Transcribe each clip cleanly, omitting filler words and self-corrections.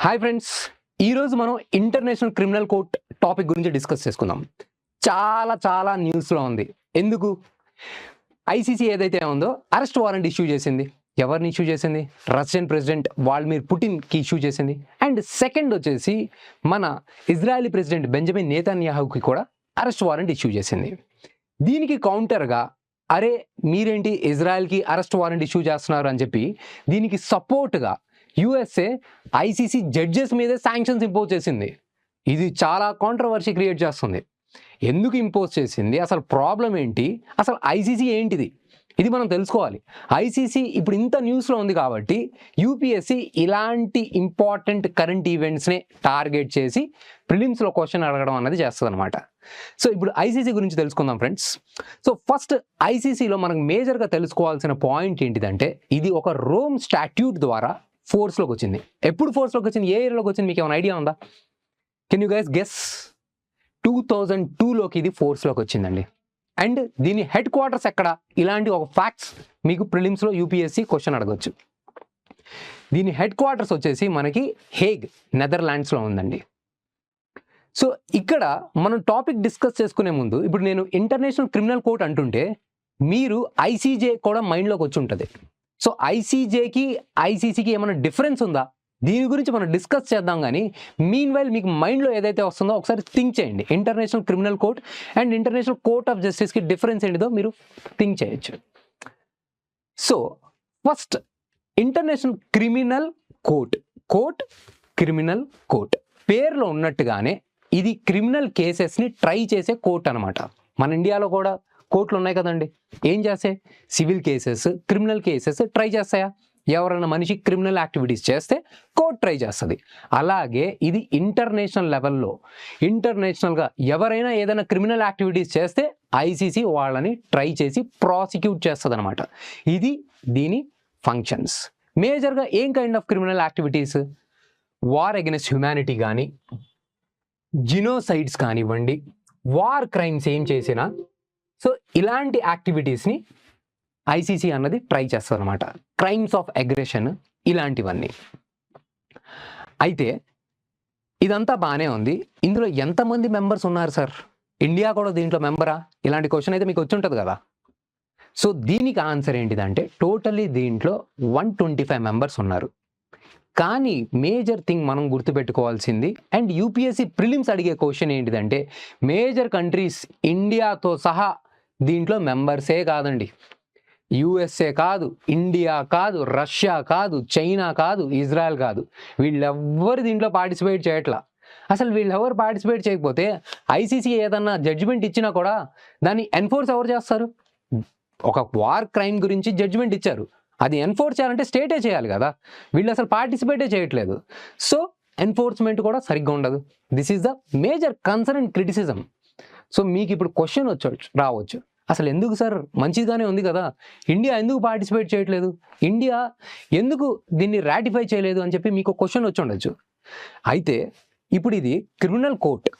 Hi friends, ఈరోజు మనం international criminal court topic గురించి డిస్కస్ చేసుకుందాం. చాలా న్యూస్లో ఉంది. ఎందుకు? ఐసీసీ ఏదైతే ఉందో అరెస్ట్ వారెంట్ ఇష్యూ చేసింది. ఎవరిని ఇష్యూ చేసింది? రష్యన్ ప్రెసిడెంట్ వ్లాదిమిర్ పుటిన్కి ఇష్యూ చేసింది. అండ్ సెకండ్ వచ్చేసి మన ఇజ్రాయెలీ ప్రెసిడెంట్ బెంజమిన్ నెతన్యాహుకి కూడా అరెస్ట్ వారెంట్ ఇష్యూ చేసింది. దీనికి కౌంటర్గా అరే మీరేంటి ఇజ్రాయెల్కి అరెస్ట్ వారెంట్ ఇష్యూ చేస్తున్నారు అని చెప్పి దీనికి సపోర్ట్గా యుఎస్ఏ ఐసీసీ జడ్జెస్ మీదే శాంక్షన్స్ ఇంపోజ్ చేసింది. ఇది చాలా కాంట్రవర్సీ క్రియేట్ చేస్తుంది. ఎందుకు ఇంపోజ్ చేసింది? అసలు ప్రాబ్లం ఏంటి? అసలు ఐసీసీ ఏంటిది? ఇది మనం తెలుసుకోవాలి. ఐసీసీ ఇప్పుడు ఇంత న్యూస్లో ఉంది కాబట్టి యూపీఎస్సీ ఇలాంటి ఇంపార్టెంట్ కరెంట్ ఈవెంట్స్ని టార్గెట్ చేసి ప్రిలిమ్స్లో క్వశ్చన్ అడగడం అన్నది చేస్తుంది అనమాట. సో ఇప్పుడు ఐసీసీ గురించి తెలుసుకుందాం ఫ్రెండ్స్. సో ఫస్ట్ ఐసీసీలో మనకు మేజర్గా తెలుసుకోవాల్సిన పాయింట్ ఏంటిదంటే ఇది ఒక రోమ్ స్టాట్యూట్ ద్వారా ఫోర్స్లోకి వచ్చింది. ఎప్పుడు ఫోర్స్లోకి వచ్చింది? ఏ ఇయర్లోకి వచ్చింది? మీకు ఏమైనా ఐడియా ఉందా? Can you guys guess? 2002లోకి ఇది ఫోర్స్లోకి వచ్చిందండి. అండ్ దీని హెడ్ క్వార్టర్స్ ఎక్కడ? ఇలాంటి ఒక ఫ్యాక్ట్స్ మీకు ప్రిలిమ్స్లో యూపీఎస్సీ క్వశ్చన్ అడగవచ్చు. దీని హెడ్ క్వార్టర్స్ వచ్చేసి మనకి హేగ్, నెదర్లాండ్స్లో ఉందండి. సో ఇక్కడ మనం టాపిక్ డిస్కస్ చేసుకునే ముందు ఇప్పుడు నేను ఇంటర్నేషనల్ క్రిమినల్ కోర్ట్ అంటుంటే మీరు ఐసీజే కూడా మైండ్లోకి వచ్చి ఉంటుంది. సో ఐసీజేకి ఐసీసీకి ఏమైనా డిఫరెన్స్ ఉందా? దీని గురించి మనం డిస్కస్ చేద్దాం. కానీ మీన్ వైల్ మీకు మైండ్లో ఏదైతే వస్తుందో ఒకసారి థింక్ చేయండి. International criminal court and international court of జస్టిస్కి డిఫరెన్స్ ఏంటిదో మీరు థింక్ చేయొచ్చు. So first international criminal court criminal court పేరులో ఉన్నట్టుగానే ఇది క్రిమినల్ కేసెస్ని ట్రై చేసే కోర్ట్ అనమాట. మన ఇండియాలో కూడా కోర్టులు ఉన్నాయి కదండి. ఏం చేస్తాయి? Civil cases, criminal cases try చేస్తాయా? ఎవరైనా మనిషి క్రిమినల్ యాక్టివిటీస్ చేస్తే కోర్ట్ ట్రై చేస్తుంది. అలాగే ఇది ఇంటర్నేషనల్ లెవెల్లో ఇంటర్నేషనల్గా ఎవరైనా ఏదైనా క్రిమినల్ యాక్టివిటీస్ చేస్తే ఐసీసీ వాళ్ళని ట్రై చేసి ప్రాసిక్యూట్ చేస్తుంది అనమాట. ఇది దీని ఫంక్షన్స్. మేజర్గా ఏం kind of criminal activities? War against humanity కానీ, జినోసైడ్స్ కానివ్వండి, వార్ క్రైమ్స్ ఏం చేసినా సో ఇలాంటి యాక్టివిటీస్ని ఐసీసీ అన్నది ట్రై చేస్తుంది అనమాట. క్రైమ్స్ ఆఫ్ అగ్రెషన్ ఇలాంటివన్నీ. అయితే ఇదంతా బాగానే ఉంది. ఇందులో ఎంతమంది మెంబర్స్ ఉన్నారు సార్? ఇండియా కూడా దీంట్లో మెంబరా? ఇలాంటి క్వశ్చన్ అయితే మీకు వచ్చి ఉంటుంది కదా. సో దీనికి ఆన్సర్ ఏంటిదంటే టోటల్లీ దీంట్లో 125 మెంబర్స్ ఉన్నారు. కానీ మేజర్ థింగ్ మనం గుర్తుపెట్టుకోవాల్సింది అండ్ యూపీఎస్సీ ప్రిలిమ్స్ అడిగే క్వశ్చన్ ఏంటిదంటే మేజర్ కంట్రీస్ ఇండియాతో సహా దీంట్లో మెంబర్సే కాదండి. యుఎస్ఏ కాదు, ఇండియా కాదు, రష్యా కాదు, చైనా కాదు, ఇజ్రాయెల్ కాదు. వీళ్ళెవ్వరు దీంట్లో పార్టిసిపేట్ చేయట్లా. అసలు వీళ్ళెవరు పార్టిసిపేట్ చేయకపోతే ఐసీసీ ఏదన్నా జడ్జిమెంట్ ఇచ్చినా కూడా దాన్ని ఎన్ఫోర్స్ ఎవరు చేస్తారు? ఒక వార్ క్రైమ్ గురించి జడ్జిమెంట్ ఇచ్చారు, అది ఎన్ఫోర్స్ చేయాలంటే స్టేటే చేయాలి కదా. వీళ్ళు అసలు పార్టిసిపేటే చేయట్లేదు. సో ఎన్ఫోర్స్మెంట్ కూడా సరిగ్గా ఉండదు. This is the major concern and criticism. So మీకు ఇప్పుడు క్వశ్చన్ రావచ్చు, అసలు ఎందుకు సార్ మంచిగానే ఉంది కదా, ఇండియా ఎందుకు పార్టిసిపేట్ చేయట్లేదు, ఇండియా ఎందుకు దీన్ని రాటిఫై చేయలేదు అని చెప్పి మీకు క్వశ్చన్ వచ్చి ఉండొచ్చు. అయితే ఇప్పుడు ఇది క్రిమినల్ కోర్ట్.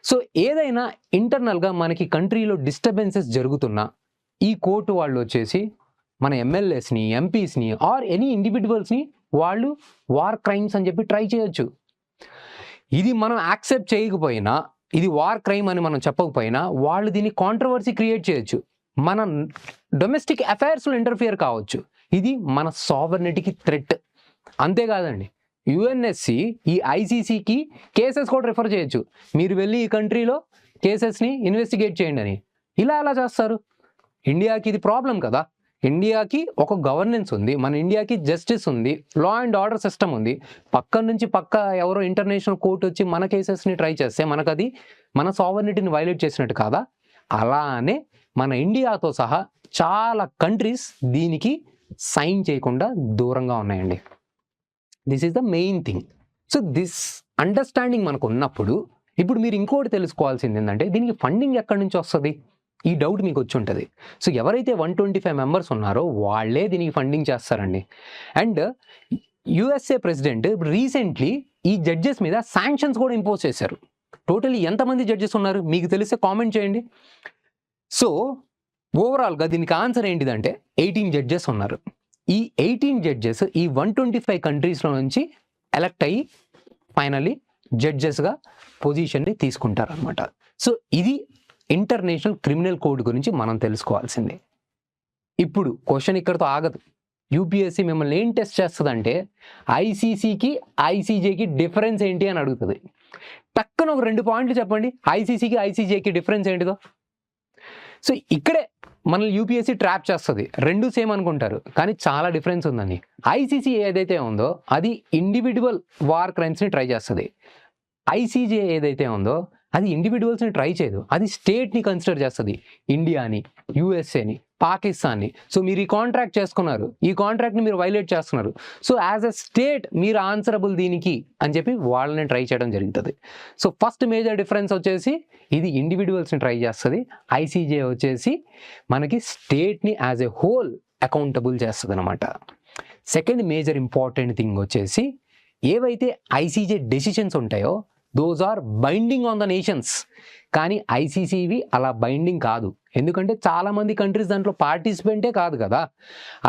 సో ఏదైనా ఇంటర్నల్గా మనకి కంట్రీలో డిస్టర్బెన్సెస్ జరుగుతున్నా ఈ కోర్టు వాళ్ళు వచ్చేసి మన ఎమ్మెల్యేస్ని, ఎంపీస్ని ఆర్ ఎనీ ఇండివిజువల్స్ని వాళ్ళు వార్ క్రైమ్స్ అని చెప్పి ట్రై చేయొచ్చు. ఇది మనం యాక్సెప్ట్ చేయకపోయినా, ఇది వార్ క్రైమ్ అని మనం చెప్పకపోయినా వాళ్ళు దీన్ని కాంట్రవర్సీ క్రియేట్ చేయొచ్చు. మన డొమెస్టిక్ అఫైర్స్లో ఇంటర్ఫియర్ కావచ్చు. ఇది మన సావర్నిటీకి థ్రెట్. అంతేకాదండి, యుఎన్ఎస్సి ఈ ఐసీసీకి కేసెస్ కూడా రిఫర్ చేయొచ్చు. మీరు వెళ్ళి ఈ కంట్రీలో కేసెస్ని ఇన్వెస్టిగేట్ చేయండి అని. ఇలా ఎలా చేస్తారు? ఇండియాకి ఇది ప్రాబ్లం కదా. ఇండియాకి ఒక గవర్నెన్స్ ఉంది, మన ఇండియాకి జస్టిస్ ఉంది, లా అండ్ ఆర్డర్ సిస్టమ్ ఉంది. పక్క నుంచి ఎవరో ఇంటర్నేషనల్ కోర్టు వచ్చి మన కేసెస్ని ట్రై చేస్తే మనకు అది మన సావర్నిటీని వైలేట్ చేసినట్టు కాదా? అలానే మన ఇండియాతో సహా చాలా కంట్రీస్ దీనికి సైన్ చేయకుండా దూరంగా ఉన్నాయండి. This is the main thing. So this understanding మనకు ఉన్నప్పుడు ఇప్పుడు మీరు ఇంకోటి తెలుసుకోవాల్సింది ఏంటంటే దీనికి ఫండింగ్ ఎక్కడి నుంచి వస్తుంది? ఈ డౌట్ మీకు వచ్చి ఉంటుంది. సో ఎవరైతే 125 మెంబర్స్ ఉన్నారో వాళ్ళే దీనికి ఫండింగ్ చేస్తారండి. అండ్ యుఎస్ఏ ప్రెసిడెంట్ రీసెంట్లీ ఈ జడ్జెస్ మీద శాంక్షన్స్ కూడా ఇంపోజ్ చేశారు. టోటలీ ఎంతమంది జడ్జెస్ ఉన్నారు మీకు తెలిస్తే కామెంట్ చేయండి. సో ఓవరాల్గా దీనికి ఆన్సర్ ఏంటిదంటే 18 జడ్జెస్ ఉన్నారు. ఈ 18 జడ్జెస్ ఈ 125 కంట్రీస్లో నుంచి ఎలక్ట్ అయ్యి ఫైనల్లీ జడ్జెస్గా పొజిషన్ని తీసుకుంటారు అనమాట. సో ఇది ఇంటర్నేషనల్ క్రిమినల్ కోడ్ గురించి మనం తెలుసుకోవాల్సిందే. ఇప్పుడు క్వశ్చన్ ఇక్కడితో ఆగదు. యూపీఎస్సీ మిమ్మల్ని ఏం టెస్ట్ చేస్తుందంటే ఐసీసీకి ఐసీజేకి డిఫరెన్స్ ఏంటి అని అడుగుతుంది. టక్కన ఒక 2 పాయింట్లు చెప్పండి, ఐసీసీకి ఐసీజేకి డిఫరెన్స్ ఏంటిదో. సో ఇక్కడే మనల్ని యూపీఎస్సీ ట్రాప్ చేస్తుంది. 2 సేమ్ అనుకుంటారు, కానీ చాలా డిఫరెన్స్ ఉందండి. ఐసీసీ ఏదైతే ఉందో అది ఇండివిజువల్ వార్ క్రైమ్స్ని ట్రై చేస్తుంది. ఐసీజే ఏదైతే ఉందో అది ఇండివిజువల్స్ని ట్రై చేయదు, అది స్టేట్ని కన్సిడర్ చేస్తుంది. ఇండియాని, యూఎస్ఏని, పాకిస్తాన్ని. సో మీరు ఈ కాంట్రాక్ట్ చేసుకున్నారు, ఈ కాంట్రాక్ట్ని మీరు వైలేట్ చేస్తున్నారు, సో యాజ్ ఎ స్టేట్ మీరు ఆన్సరబుల్ దీనికి అని చెప్పి వాళ్ళని ట్రై చేయడం జరుగుతుంది. సో ఫస్ట్ మేజర్ డిఫరెన్స్ వచ్చేసి ఇది ఇండివిజువల్స్ని ట్రై చేస్తుంది. ఐసీజే వచ్చేసి మనకి స్టేట్ని యాజ్ ఎ హోల్ అకౌంటబుల్ చేస్తుంది అనమాట. సెకండ్ మేజర్ ఇంపార్టెంట్ థింగ్ వచ్చేసి ఏవైతే ఐసీజే డెసిషన్స్ ఉంటాయో those are binding on the nations. కానీ ఐసీసీవి అలా బైండింగ్ కాదు, ఎందుకంటే చాలామంది కంట్రీస్ దాంట్లో పార్టిసిపెంటే కాదు కదా.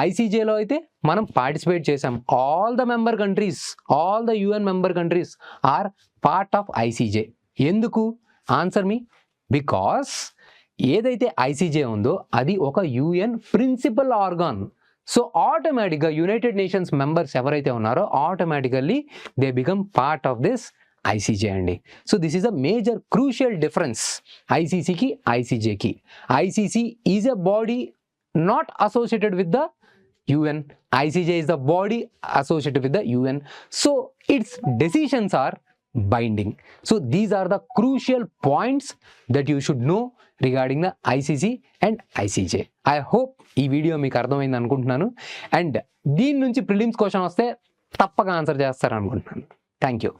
ఐసీజేలో అయితే మనం పార్టిసిపేట్ చేసాం. All the member countries, all the UN member countries are part of ICJ. ఎందుకు? Answer me. బికాస్ ఏదైతే ఐసీజే ఉందో అది ఒక యుఎన్ ప్రిన్సిపల్ ఆర్గాన్. సో ఆటోమేటిక్గా యునైటెడ్ నేషన్స్ మెంబర్స్ ఎవరైతే ఉన్నారో automatically they become part of this ICJ అండి. So this is a major crucial difference ఐసీసీకి ఐసీజేకి. ICC is a body not associated with the UN. ICJ is the body associated with the UN. So its decisions are binding. So these are the crucial points that you should know regarding the ICC and ICJ. I hope ఈ video మీకు అర్థమైంది అనుకుంటున్నాను. And దీని నుంచి prelims question వస్తే తప్పక answer చేస్తారు అనుకుంటున్నాను. Thank you.